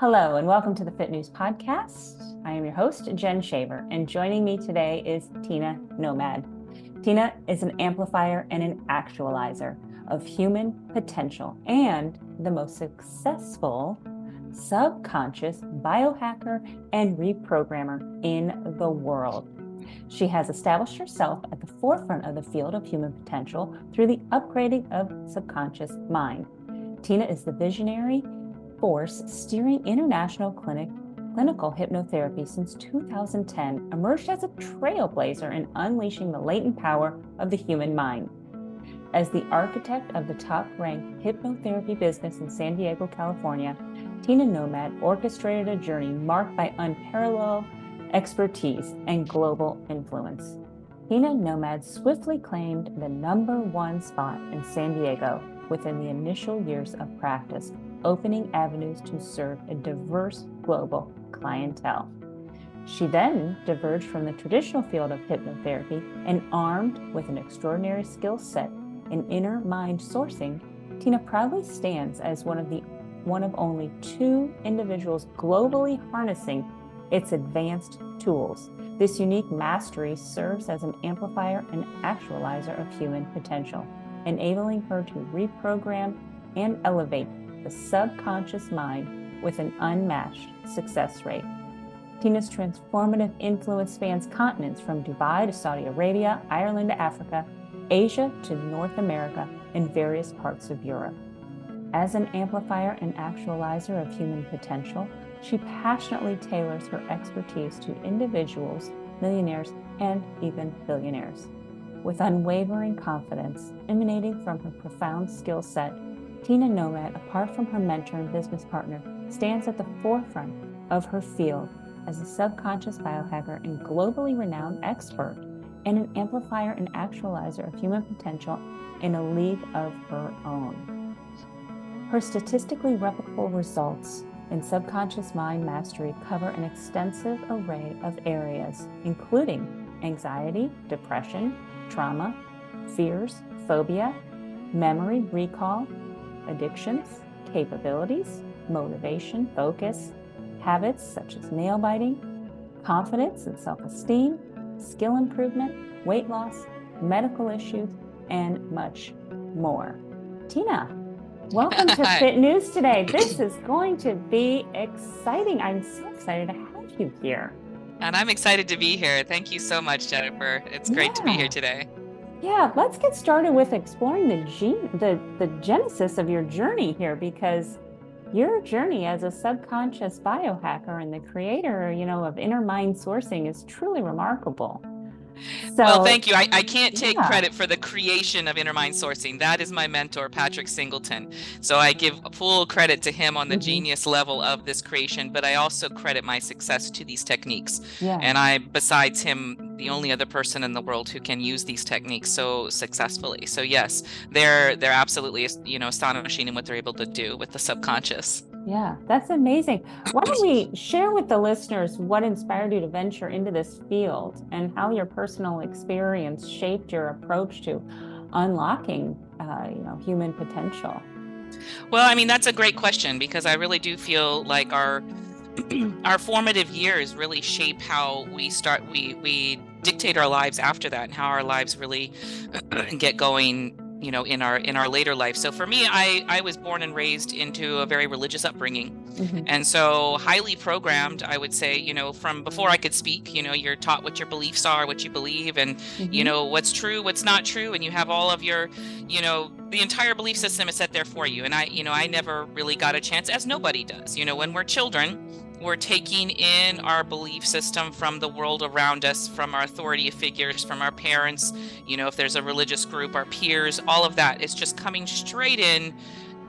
Hello, and welcome to the Fit News Podcast. I am your host, Jen Shaver, and joining me today is Tina Nomad. Tina is an amplifier and an actualizer of human potential and the most successful subconscious biohacker and reprogrammer in the world. She has established herself at the forefront of the field of human potential through the upgrading of subconscious mind. Tina is the visionary force steering international clinical hypnotherapy since 2010, emerged as a trailblazer in unleashing the latent power of the human mind. As the architect of the top-ranked hypnotherapy business in San Diego, California, Tina Nomad orchestrated a journey marked by unparalleled expertise and global influence. Tina Nomad swiftly claimed the #1 spot in San Diego within the initial years of practice, opening avenues to serve a diverse global clientele. She then diverged from the traditional field of hypnotherapy and, armed with an extraordinary skill set in inner mind sourcing, Tina proudly stands as one of only 2 individuals globally harnessing its advanced tools. This unique mastery serves as an amplifier and actualizer of human potential, enabling her to reprogram and elevate the subconscious mind with an unmatched success rate. Tina's transformative influence spans continents from Dubai to Saudi Arabia, Ireland to Africa, Asia to North America, and various parts of Europe. As an amplifier and actualizer of human potential, she passionately tailors her expertise to individuals, millionaires, and even billionaires. With unwavering confidence emanating from her profound skill set, Tina Nomad, apart from her mentor and business partner, stands at the forefront of her field as a subconscious biohacker and globally renowned expert, and an amplifier and actualizer of human potential in a league of her own. Her statistically replicable results in subconscious mind mastery cover an extensive array of areas, including anxiety, depression, trauma, fears, phobia, memory, recall, addictions, capabilities, motivation, focus, habits such as nail biting, confidence and self-esteem, skill improvement, weight loss, medical issues, and much more. Tina, welcome to Fit News today. This is going to be exciting. I'm so excited to have you here. And I'm excited to be here. Thank you so much, Jennifer. It's great to be here today. Yeah, let's get started with exploring the genesis of your journey here, because your journey as a subconscious biohacker and the creator, of inner mind sourcing is truly remarkable. Well, thank you. I can't take credit for the creation of Inner Mind Sourcing. That is my mentor, Patrick Singleton. So I give full credit to him on the genius level of this creation, but I also credit my success to these techniques. Yeah. And I, besides him, the only other person in the world who can use these techniques so successfully. So yes, they're absolutely, astonishing in what they're able to do with the subconscious. Yeah, that's amazing. Why don't we share with the listeners what inspired you to venture into this field and how your personal experience shaped your approach to unlocking, human potential? Well, I mean, that's a great question, because I really do feel like our formative years really shape how we dictate our lives after that, and how our lives really get going, in our later life. So for me, I was born and raised into a very religious upbringing. And so highly programmed, I would say, from before I could speak, you're taught what your beliefs are, what you believe, and, what's true, what's not true. And you have all of your, the entire belief system is set there for you. And I never really got a chance, as nobody does. When we're children, we're taking in our belief system from the world around us, from our authority figures, from our parents, if there's a religious group, our peers, all of that is just coming straight in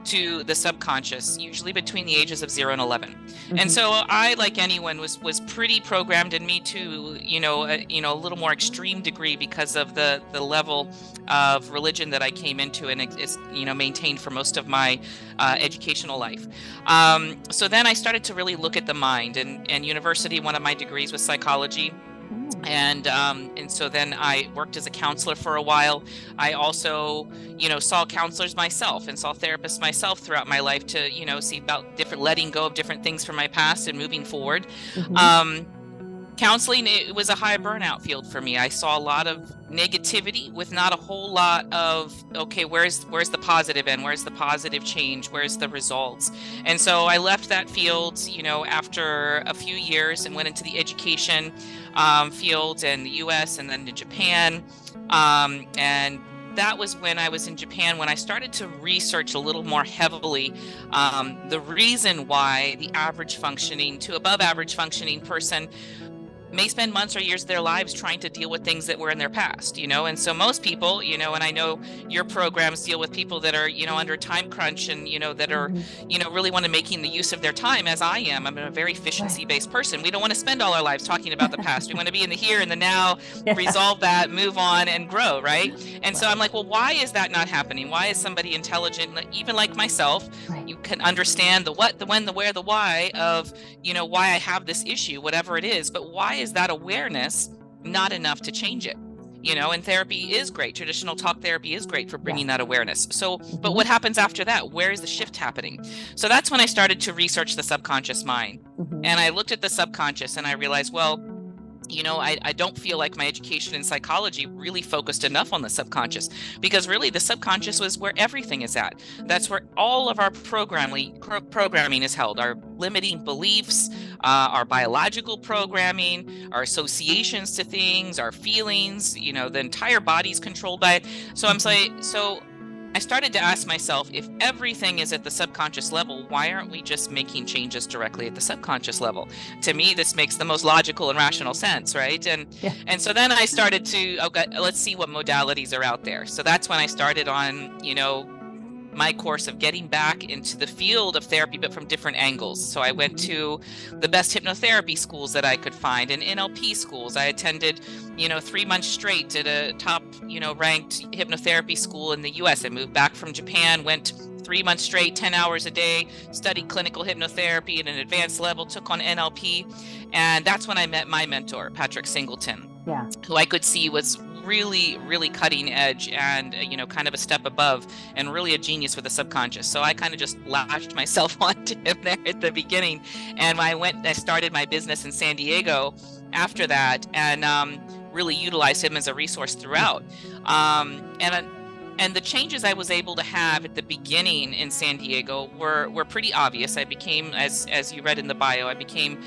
to the subconscious, usually between the ages of 0 and 11. And so I, like anyone, was pretty programmed, in me to, a little more extreme degree, because of the level of religion that I came into and is, maintained for most of my educational life. So then I started to really look at the mind, and university, one of my degrees was psychology. And so then I worked as a counselor for a while. I also, saw counselors myself and saw therapists myself throughout my life to, see about different letting go of different things from my past and moving forward. Counseling, it was a high burnout field for me. I saw a lot of negativity with not a whole lot of, okay, where's the positive end? Where's the positive change? Where's the results? And so I left that field, after a few years and went into the education field in the US and then to Japan. And that was when I was in Japan, when I started to research a little more heavily the reason why the average functioning to above average functioning person may spend months or years of their lives trying to deal with things that were in their past, and so most people, and I know your programs deal with people that are, under time crunch and, that are, really want to making the use of their time, as I am. I'm a very efficiency-based person. We don't want to spend all our lives talking about the past. We want to be in the here and the now, resolve that, move on, and grow, right? And so I'm like, well, why is that not happening? Why is somebody intelligent, even like myself, you can understand the what, the when, the where, the why of, why I have this issue, whatever it is, but why is that awareness not enough to change it? And therapy is great. Traditional talk therapy is great for bringing that awareness. So, but what happens after that? Where is the shift happening? So that's when I started to research the subconscious mind. And I looked at the subconscious and I realized, well, I don't feel like my education in psychology really focused enough on the subconscious, because really the subconscious was where everything is at. That's where all of our programming is held, our limiting beliefs, our biological programming, our associations to things, our feelings, the entire body's controlled by it. So I started to ask myself, if everything is at the subconscious level, why aren't we just making changes directly at the subconscious level? To me, this makes the most logical and rational sense, right? And so then I started to, let's see what modalities are out there. So that's when I started on, my course of getting back into the field of therapy, but from different angles. So I went to the best hypnotherapy schools that I could find and NLP schools. I attended, 3 months straight at a top, ranked hypnotherapy school in the US. I moved back from Japan, went 3 months straight, 10 hours a day, studied clinical hypnotherapy at an advanced level, took on NLP. And that's when I met my mentor, Patrick Singleton, who I could see was really, really cutting edge and, kind of a step above and really a genius with the subconscious. So I kind of just latched myself onto him there at the beginning. And I started my business in San Diego after that, and really utilized him as a resource throughout. And the changes I was able to have at the beginning in San Diego were pretty obvious. I became, as you read in the bio, I became,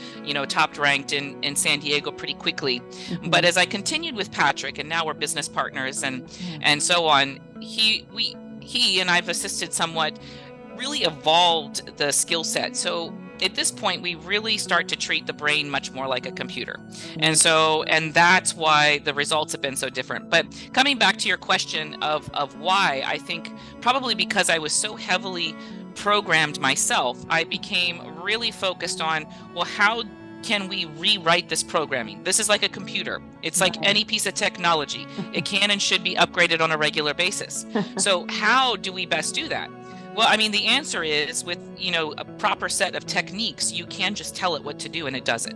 top ranked in San Diego pretty quickly. But as I continued with Patrick, and now we're business partners and so on, he and I've assisted somewhat, really evolved the skill set. So at this point, we really start to treat the brain much more like a computer. And that's why the results have been so different. But coming back to your question of why, I think probably because I was so heavily programmed myself, I became really focused on, well, how can we rewrite this programming? This is like a computer. It's like any piece of technology. It can and should be upgraded on a regular basis. So how do we best do that? Well, I mean, the answer is with, a proper set of techniques, you can just tell it what to do and it does it.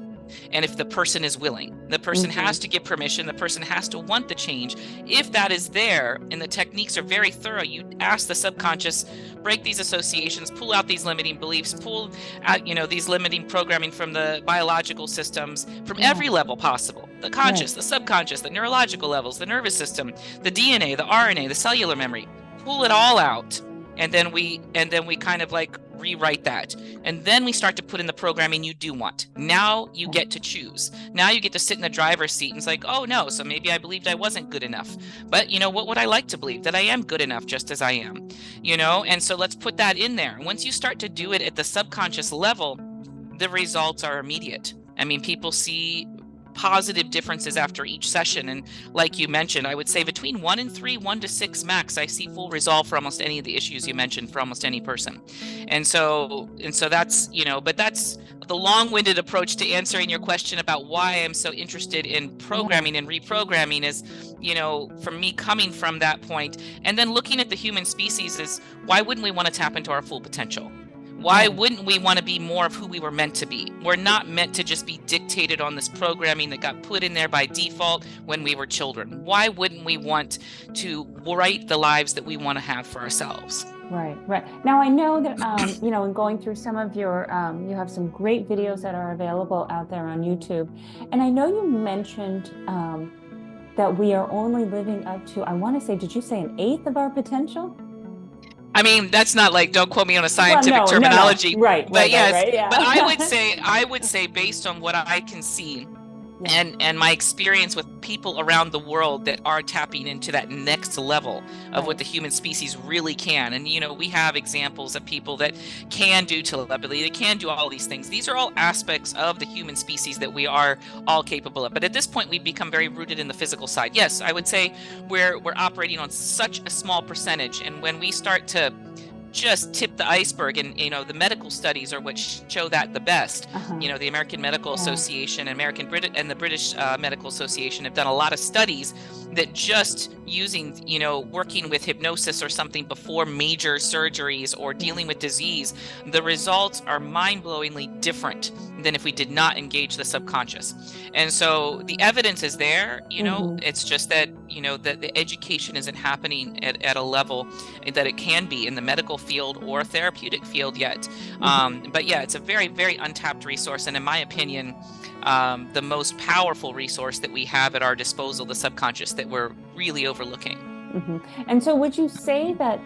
And if the person is willing, the person has to give permission, the person has to want the change. If that is there and the techniques are very thorough, you ask the subconscious, break these associations, pull out these limiting beliefs, pull out, these limiting programming from the biological systems from every level possible. The conscious, the subconscious, the neurological levels, the nervous system, the DNA, the RNA, the cellular memory, pull it all out. And then we kind of like rewrite that. And then we start to put in the programming you do want. Now you get to choose. Now you get to sit in the driver's seat and it's like, oh no, so maybe I believed I wasn't good enough. But what would I like to believe? That I am good enough just as I am, And so let's put that in there. Once you start to do it at the subconscious level, the results are immediate. I mean, people see positive differences after each session. And like you mentioned, I would say between 1 and 3, 1 to 6 max, I see full resolve for almost any of the issues you mentioned for almost any person. And so that's, but that's the long-winded approach to answering your question about why I'm so interested in programming and reprogramming is, from me coming from that point and then looking at the human species is, why wouldn't we want to tap into our full potential? Why wouldn't we want to be more of who we were meant to be? We're not meant to just be dictated on this programming that got put in there by default when we were children. Why wouldn't we want to write the lives that we want to have for ourselves? Right. Now, I know that, you know, in going through some of your, you have some great videos that are available out there on YouTube. And I know you mentioned that we are only living up to, I want to say, did you say an eighth of our potential? I mean, that's not like, don't quote me on a scientific terminology. No. Right. But yes, right, yeah. But I would say based on what I can see, and my experience with people around the world that are tapping into that next level of what the human species really can. And, you know, we have examples of people that can do telepathy, they can do all these things. These are all aspects of the human species that we are all capable of. But at this point, we've become very rooted in the physical side. Yes, I would say we're operating on such a small percentage. And when we start to just tip the iceberg, and you know, the medical studies are what show that the best. You know, the American Medical Association and the British Medical Association have done a lot of studies that just using, you know, working with hypnosis or something before major surgeries or dealing with disease, the results are mind-blowingly different than if we did not engage the subconscious. And so the evidence is there, you know, it's just that, you know, that the education isn't happening at a level that it can be in the medical field or therapeutic field yet. But yeah, it's a very, very untapped resource. And in my opinion, the most powerful resource that we have at our disposal, the subconscious, that we're really overlooking. And so would you say that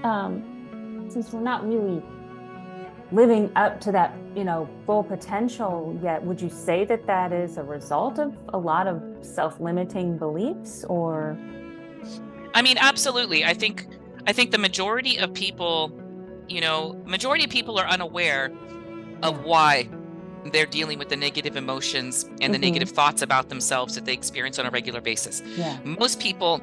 since we're not really living up to that, you know, full potential yet, would you say that that is a result of a lot of self-limiting beliefs? Or I mean, absolutely. I think the majority of people, you know, are unaware of why they're dealing with the negative emotions and the negative thoughts about themselves that they experience on a regular basis. Most people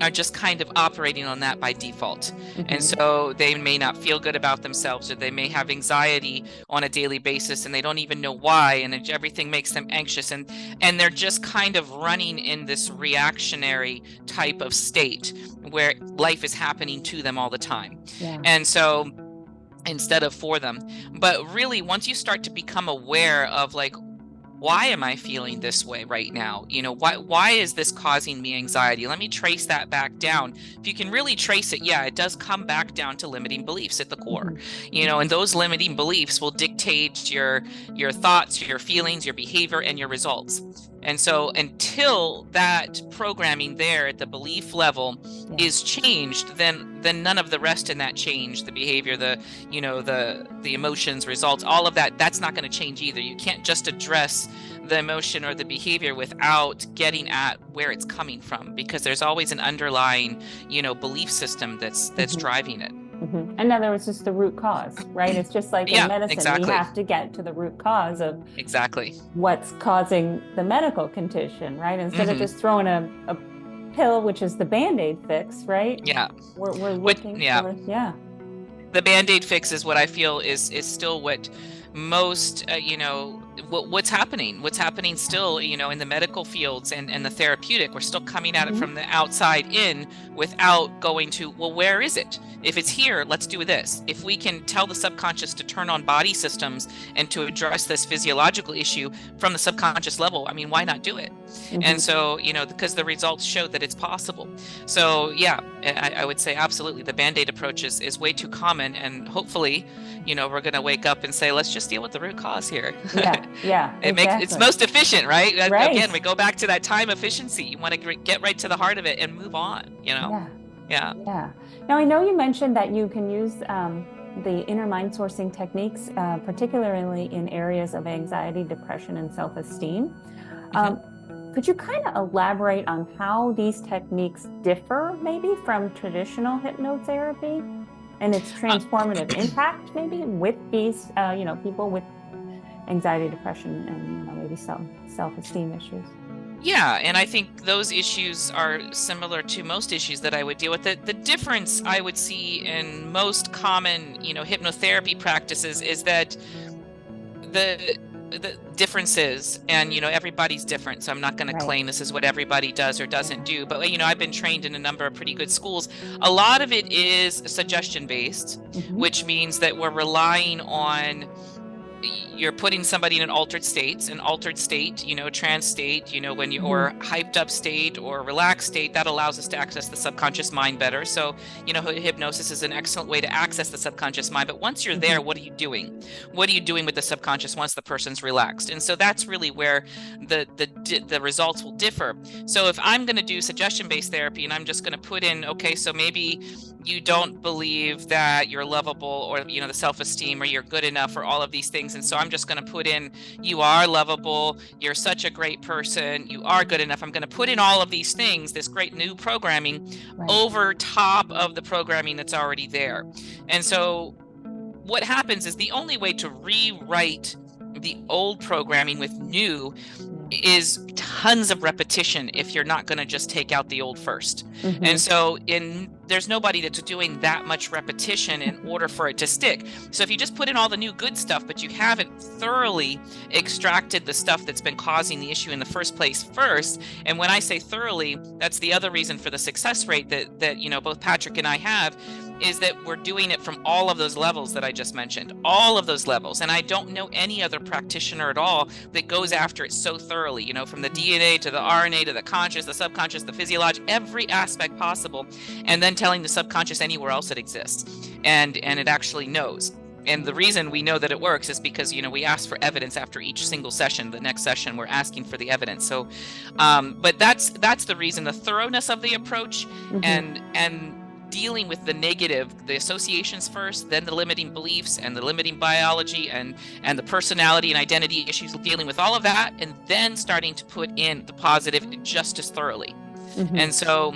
are just kind of operating on that by default. And so they may not feel good about themselves, or they may have anxiety on a daily basis and they don't even know why, and everything makes them anxious, and they're just kind of running in this reactionary type of state where life is happening to them all the time. And so instead of for them. But really, once you start to become aware of like, why am I feeling this way right now? You know, why is this causing me anxiety? Let me trace that back down. If you can really trace it, yeah, it does come back down to limiting beliefs at the core. You know, and those limiting beliefs will dictate your thoughts, your feelings, your behavior, and your results. And so until that programming there at the belief level is changed, then none of the rest in that change, the behavior, the, you know, the emotions, results, all of that, that's not going to change either. You can't just address the emotion or the behavior without getting at where it's coming from, because there's always an underlying, you know, belief system that's driving it. In other words, it's the root cause, right? It's just like in medicine, we have to get to the root cause of what's causing the medical condition, right? Instead of just throwing a pill, which is the Band-Aid fix, right? We're looking for, the Band-Aid fix is what I feel is still what most, you know, what's happening still, you know, in the medical fields and the therapeutic. We're still coming at it from the outside in without going to, well, where is it? If it's here, let's do this. If we can tell the subconscious to turn on body systems and to address this physiological issue from the subconscious level, I mean, why not do it? And so, you know, because the results show that it's possible. So yeah, I would say absolutely the Band-Aid approach is way too common, and hopefully, you know, we're going to wake up and say, let's just deal with the root cause here. It's most efficient, right? Again, we go back to that time efficiency. You want to get right to the heart of it and move on, you know? Now, I know you mentioned that you can use the inner mind sourcing techniques, particularly in areas of anxiety, depression, and self-esteem. Could you kind of elaborate on how these techniques differ maybe from traditional hypnotherapy and its transformative impact maybe with these, you know, people with anxiety, depression, and, you know, maybe some self-esteem issues? Yeah, and I think those issues are similar to most issues that I would deal with. The difference I would see in most common, you know, hypnotherapy practices is that the differences, and everybody's different, so I'm not going to claim this is what everybody does or doesn't do, but I've been trained in a number of pretty good schools. A lot of it is suggestion based, which means that we're relying on, you're putting somebody in an altered state, trance state, when you or hyped up state or relaxed state. That allows us to access the subconscious mind better. So, hypnosis is an excellent way to access the subconscious mind. But once you're there, what are you doing? What are you doing with the subconscious once the person's relaxed? And so that's really where the results will differ. So if I'm going to do suggestion-based therapy and I'm just going to put in, okay, so maybe you don't believe that you're lovable, or the self-esteem, or you're good enough, or all of these things, and so I'm just going to put in, you are lovable, you're such a great person, you are good enough. I'm going to put in all of these things, this great new programming, over top of the programming that's already there. And so what happens is, the only way to rewrite the old programming with new is tons of repetition if you're not going to just take out the old first. And so there's nobody that's doing that much repetition in order for it to stick. So if you just put in all the new good stuff, but you haven't thoroughly extracted the stuff that's been causing the issue in the first place first, and when I say thoroughly, that's the other reason for the success rate that both Patrick and I have, is that we're doing it from all of those levels that I just mentioned, all of those levels. And I don't know any other practitioner at all that goes after it so thoroughly, from the DNA to the RNA to the conscious, the subconscious, the physiologic, every aspect possible, and then telling the subconscious anywhere else it exists. And it actually knows. And the reason we know that it works is because, we ask for evidence after each single session. The next session, we're asking for the evidence. So, but that's the reason, the thoroughness of the approach, and dealing with the negative, the associations first, then the limiting beliefs and the limiting biology and the personality and identity issues, dealing with all of that, and then starting to put in the positive just as thoroughly. And so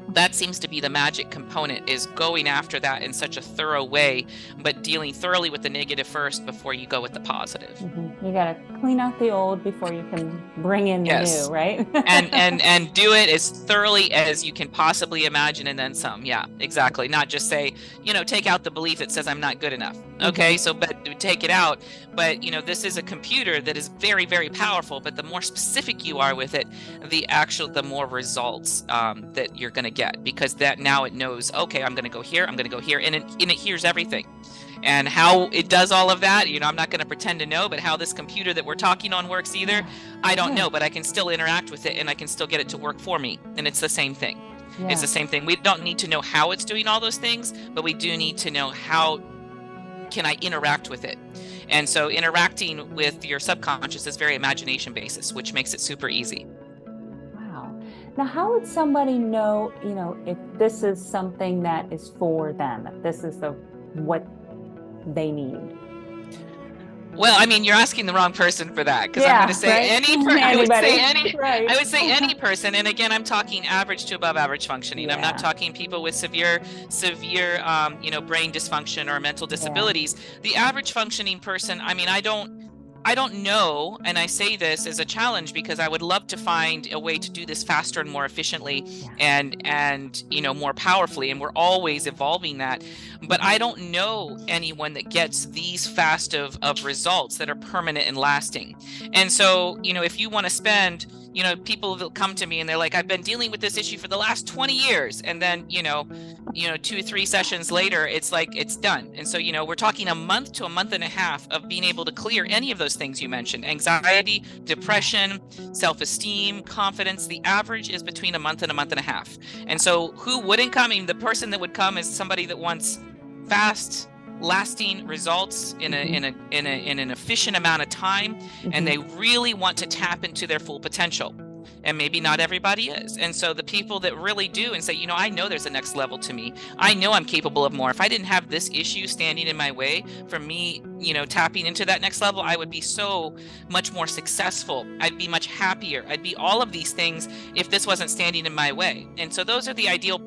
that seems to be the magic component, is going after that in such a thorough way, but dealing thoroughly with the negative first before you go with the positive. You got to clean out the old before you can bring in the new, right? and do it as thoroughly as you can possibly imagine, and then some. Yeah, exactly. Not just say, take out the belief that says I'm not good enough. Okay, so but take it out. But this is a computer that is very, very powerful. But the more specific you are with it, the more results that you're going to get, because that now it knows, okay, I'm going to go here, I'm going to go here, and it hears everything. And how it does all of that, I'm not going to pretend to know, but how this computer that we're talking on works either, I don't know, but I can still interact with it, and I can still get it to work for me. And it's the same thing. It's the same thing. We don't need to know how it's doing all those things, but we do need to know how can I interact with it. And so interacting with your subconscious is very imagination basis, which makes it super easy. Now, how would somebody know, if this is something that is for them, if this is what they need? Well, I mean, you're asking the wrong person for that, because I'm going to say I would say any person. And again, I'm talking average to above average functioning. I'm not talking people with severe, brain dysfunction or mental disabilities. The average functioning person, I mean, I don't know, and I say this as a challenge because I would love to find a way to do this faster and more efficiently and more powerfully, and we're always evolving that. But I don't know anyone that gets these fast of results that are permanent and lasting. And so, if you want to spend, people will come to me and they're like, I've been dealing with this issue for the last 20 years. And then, 2 or 3 sessions later, it's like, it's done. And so, we're talking a month to a month and a half of being able to clear any of those things you mentioned: anxiety, depression, self-esteem, confidence. The average is between a month and a half. And so who wouldn't come? I mean, the person that would come is somebody that wants fast, lasting results in an efficient amount of time, and they really want to tap into their full potential. And maybe not everybody is. And so the people that really do and say, I know there's a next level to me. I know I'm capable of more. If I didn't have this issue standing in my way from me, tapping into that next level, I would be so much more successful. I'd be much happier. I'd be all of these things if this wasn't standing in my way. And so those are the ideal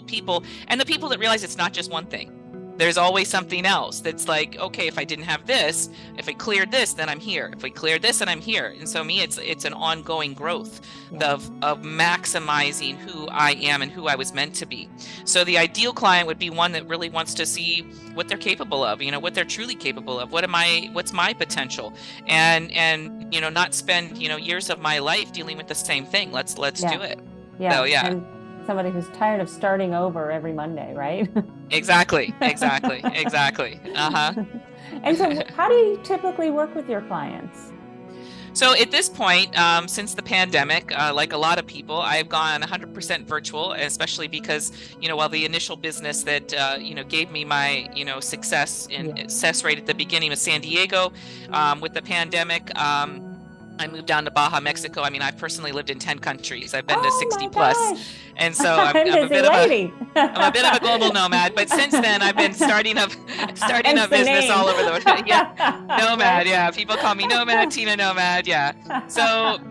people, and the people that realize it's not just one thing. there's always something else that's like, okay, if I didn't have this, if I cleared this, then I'm here. If we cleared this, then I'm here. And so me, it's an ongoing growth of maximizing who I am and who I was meant to be. So the ideal client would be one that really wants to see what they're capable of, what they're truly capable of. What's my potential? And not spend, years of my life dealing with the same thing. Let's do it. Yeah. So, yeah. And somebody who's tired of starting over every Monday, right? Exactly. Uh-huh. And so how do you typically work with your clients? So at this point, since the pandemic, like a lot of people, I've gone 100% virtual, especially because, while the initial business that, gave me my, success rate at the beginning of San Diego, with the pandemic, I moved down to Baja, Mexico. I mean, I've personally lived in 10 countries. I've been to 60 plus. And so I'm a bit of a global nomad, but since then I've been starting a business all over the world. Yeah. Nomad. Yeah. People call me Nomad, Tina Nomad. Yeah. So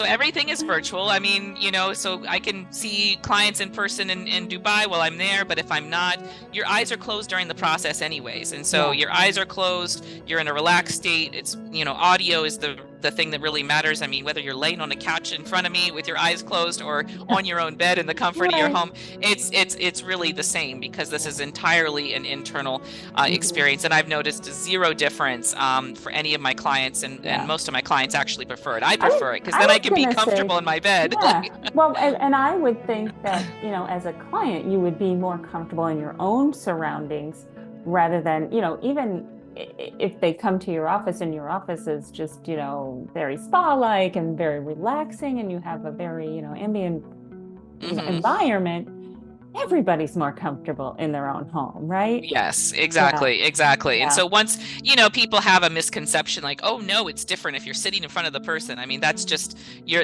everything is virtual. I mean, so I can see clients in person in Dubai while I'm there, but if I'm not, your eyes are closed during the process anyways. And so your eyes are closed, you're in a relaxed state. It's, audio is the thing that really matters. I mean, whether you're laying on a couch in front of me with your eyes closed or on your own bed in the comfort of your home, it's really the same, because this is entirely an internal experience. And I've noticed zero difference for any of my clients, and most of my clients actually prefer it. I prefer it because then I can be comfortable in my bed. Yeah. Well, and I would think that, as a client, you would be more comfortable in your own surroundings rather than, even if they come to your office and your office is just, very spa-like and very relaxing, and you have a very, ambient environment, everybody's more comfortable in their own home, right? Yes, exactly. Yeah. And so once, people have a misconception like, oh no, it's different if you're sitting in front of the person. I mean, that's just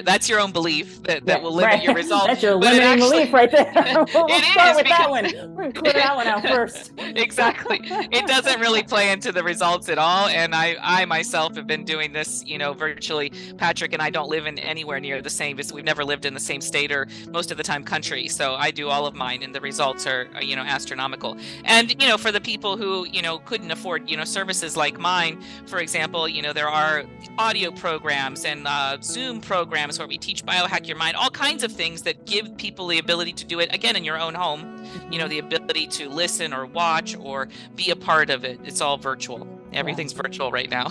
that's your own belief that will limit your results. That's your limiting belief right there. We'll start with that one. We'll clear that one out first. Exactly. It doesn't really play into the results at all. And I myself have been doing this, virtually. Patrick and I don't live in anywhere near the same. We've never lived in the same state, or most of the time country. So I do all of mine, and the results are astronomical. And for the people who couldn't afford services like mine, for example, there are audio programs and Zoom programs where we teach Biohack Your Mind, all kinds of things that give people the ability to do it again in your own home, the ability to listen or watch or be a part of it. It's all virtual. Everything's virtual right now.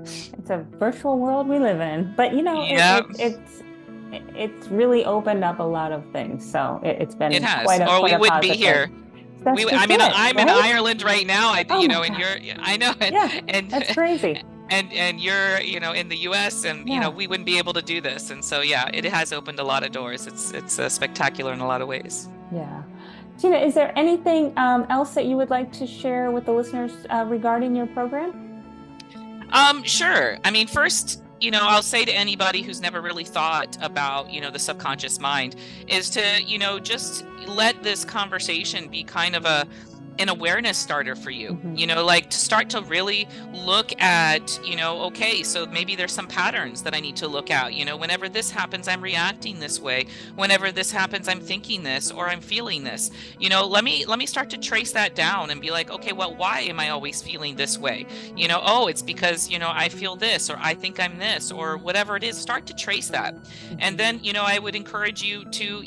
It's a virtual world we live in, but it's really opened up a lot of things. So it's been quite a we wouldn't be here. I'm in Ireland right now. And I know. And that's crazy. And you're, in the US, and, we wouldn't be able to do this. And so, it has opened a lot of doors. It's spectacular in a lot of ways. Yeah. Tina, is there anything else that you would like to share with the listeners regarding your program? Sure. I mean, first, I'll say to anybody who's never really thought about, the subconscious mind, is to, just let this conversation be kind of an awareness starter for you, like to start to really look at, okay, so maybe there's some patterns that I need to look at, whenever this happens, I'm reacting this way. Whenever this happens, I'm thinking this, or I'm feeling this, let me start to trace that down and be like, okay, well, why am I always feeling this way? Oh, it's because, I feel this, or I think I'm this, or whatever it is. Start to trace that. And then, I would encourage you to,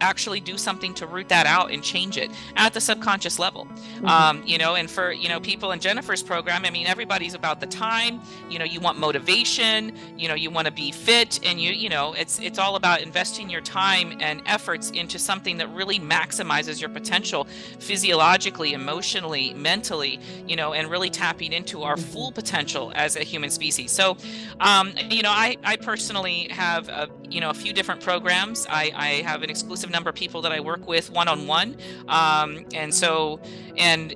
actually do something to root that out and change it at the subconscious level. And for, people in Jennifer's program, I mean, everybody's about the time, you want motivation, you want to be fit, and it's all about investing your time and efforts into something that really maximizes your potential physiologically, emotionally, mentally, and really tapping into our full potential as a human species. So, I personally have, a few different programs. I have an exclusive number of people that I work with one-on-one. And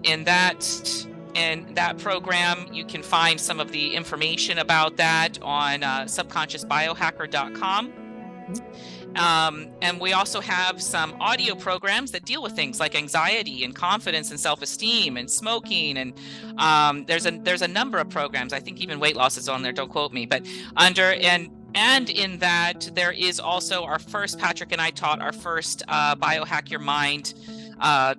in that program, you can find some of the information about that on subconsciousbiohacker.com. And we also have some audio programs that deal with things like anxiety and confidence and self-esteem and smoking. And there's a number of programs. I think even weight loss is on there. Don't quote me, but and in that, there is also Patrick and I taught our first Biohack Your Mind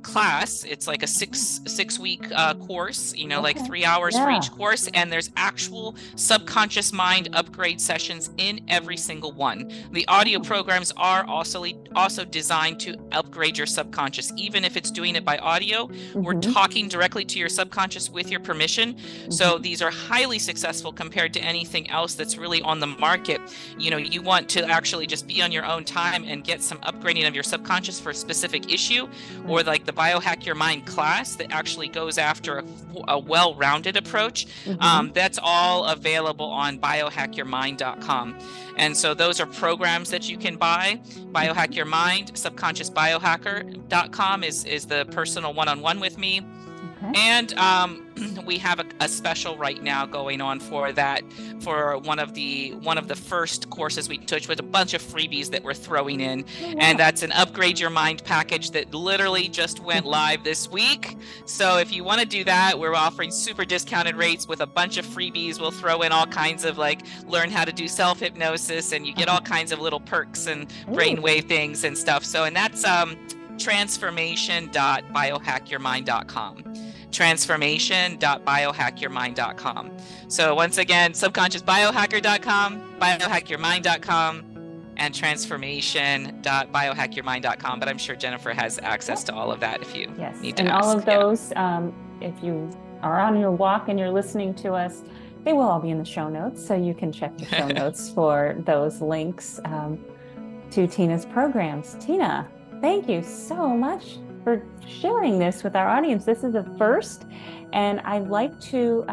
class. It's like a six week course, like Okay. 3 hours for Yeah. each course, and there's actual subconscious mind upgrade sessions in every single one. The audio Oh. programs are also designed to upgrade your subconscious. Even if it's doing it by audio, we're Mm-hmm. talking directly to your subconscious with your permission. So these are highly successful compared to anything else that's really on the market. You want to actually just be on your own time and get some upgrading of your subconscious for a specific issue, or like the Biohack Your Mind class that actually goes after a well-rounded approach. Mm-hmm. That's all available on biohackyourmind.com. And so those are programs that you can buy. Biohack Your Mind, subconsciousbiohacker.com is the personal one-on-one with me. Okay. And we have a special right now going on for that, for one of the first courses we took, with a bunch of freebies that we're throwing in. Oh, wow. And that's an Upgrade Your Mind package that literally just went live this week. So if you want to do that, we're offering super discounted rates with a bunch of freebies. We'll throw in all kinds of learn how to do self-hypnosis, and you get all kinds of little perks and brainwave things and stuff. So, and that's transformation.biohackyourmind.com. transformation.biohackyourmind.com. So once again, subconsciousbiohacker.com, biohackyourmind.com, and transformation.biohackyourmind.com. But I'm sure Jennifer has access to all of that if you need to and ask. all of those, if you are on your walk and you're listening to us, they will all be in the show notes, so you can check the show notes for those links to Tina's programs. Tina, thank you so much for sharing this with our audience. This is a first, and I like to,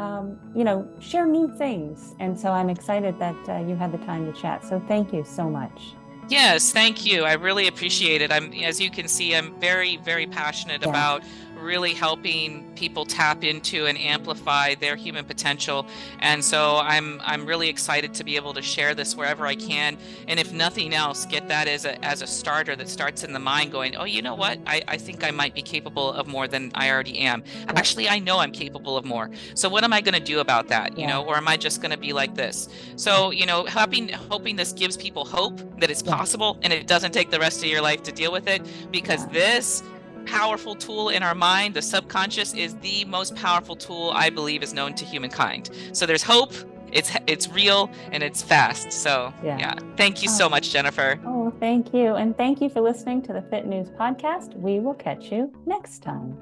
share new things. And so I'm excited that you had the time to chat. So thank you so much. Yes, thank you. I really appreciate it. As you can see, I'm very, very passionate about really helping people tap into and amplify their human potential. And so I'm really excited to be able to share this wherever I can. And if nothing else, get that as a starter that starts in the mind going, oh, you know what? I think I might be capable of more than I already am. Actually, I know I'm capable of more. So what am I going to do about that? Or am I just going to be like this? So, hoping this gives people hope that it's possible, and it doesn't take the rest of your life to deal with it, because this powerful tool in our mind, the subconscious, is the most powerful tool I believe is known to humankind. So there's hope. It's real, and it's fast. So thank you so much, Jennifer. Oh, thank you. And thank you for listening to the Fit News Podcast. We will catch you next time.